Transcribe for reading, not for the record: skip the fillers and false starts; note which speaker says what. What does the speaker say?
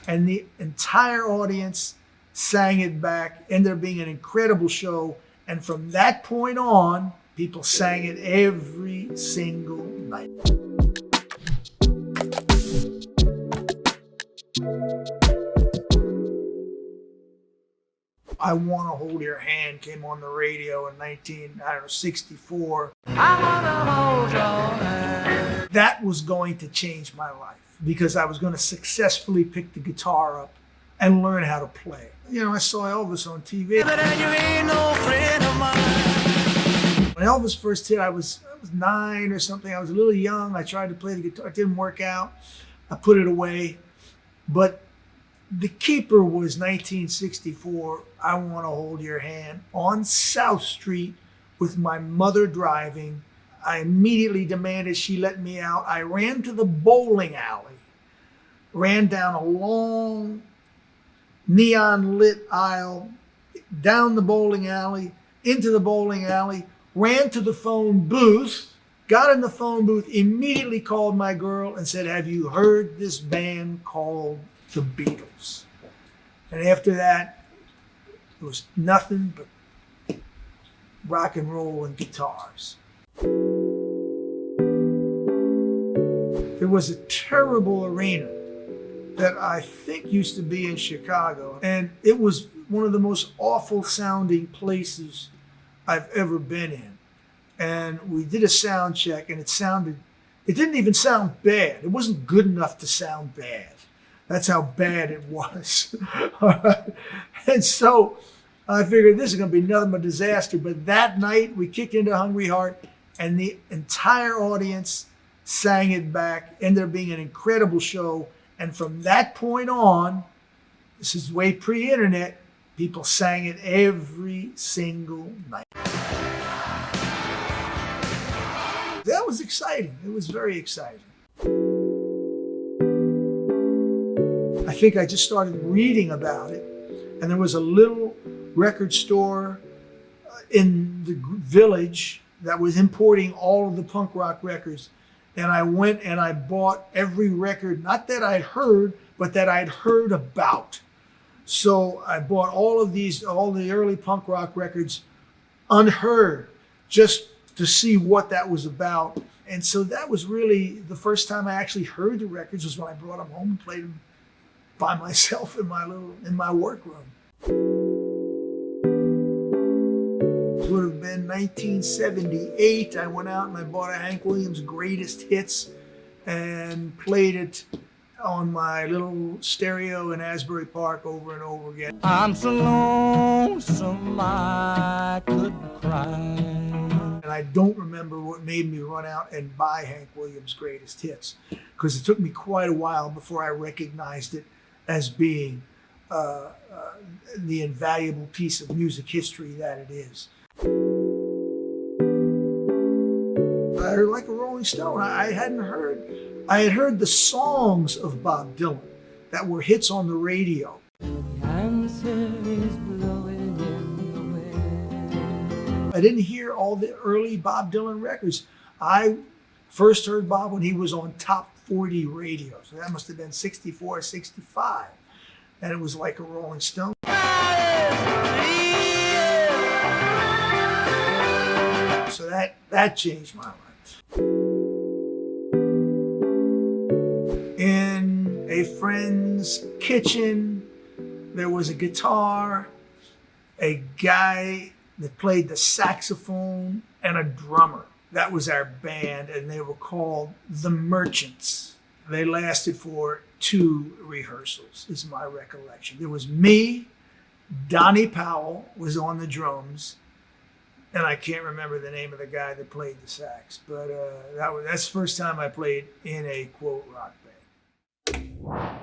Speaker 1: and the entire audience sang it back. Ended up being an incredible show. And from that point on, people sang it every single night. I Want to Hold Your Hand came on the radio in 1964. I wanna hold your hand. That was going to change my life because I was going to successfully pick the guitar up and learn how to play. You know, I saw Elvis on TV. But you ain't no friend of mine. When Elvis first hit, I was 9 or something. I was a little young. I tried to play the guitar. It didn't work out. I put it away. But the keeper was 1964, I Want to Hold Your Hand, on South Street with my mother driving. I immediately demanded she let me out. I ran to the bowling alley, ran down a long neon lit aisle, down the bowling alley, into the bowling alley, ran to the phone booth, got in the phone booth, immediately called my girl and said, "Have you heard this band called the Beatles?" And after that, it was nothing but rock and roll and guitars. There was a terrible arena that I think used to be in Chicago, and it was one of the most awful sounding places I've ever been in. And we did a sound check, and it didn't even sound bad. It wasn't good enough to sound bad. That's how bad it was. And so I figured this is going to be nothing but disaster. But that night we kicked into Hungry Heart, and the entire audience sang it back. Ended up being an incredible show. And from that point on, this is way pre-internet, people sang it every single night. That was exciting. It was very exciting. I think I just started reading about it, and there was a little record store in the village that was importing all of the punk rock records. And I went and I bought every record, not that I'd heard, but that I'd heard about. So I bought all the early punk rock records unheard, just to see what that was about. And so that was really the first time I actually heard the records, was when I brought them home and played them by myself in my workroom. It would have been 1978. I went out and I bought a Hank Williams Greatest Hits and played it on my little stereo in Asbury Park over and over again. I'm so lonesome I could cry. And I don't remember what made me run out and buy Hank Williams Greatest Hits, because it took me quite a while before I recognized it as being the invaluable piece of music history that it is. I heard like a Rolling Stone. I had heard the songs of Bob Dylan that were hits on the radio. I didn't hear all the early Bob Dylan records. I first heard Bob when he was on Top 40 radio. So that must have been 64, 65. And it was like a Rolling Stone. So that changed my life. In a friend's kitchen, there was a guitar, a guy that played the saxophone, and a drummer. That was our band, and they were called The Merchants. They lasted for 2 rehearsals, is my recollection. There was me, Donnie Powell was on the drums, and I can't remember the name of the guy that played the sax, but that's the first time I played in a, quote, rock band.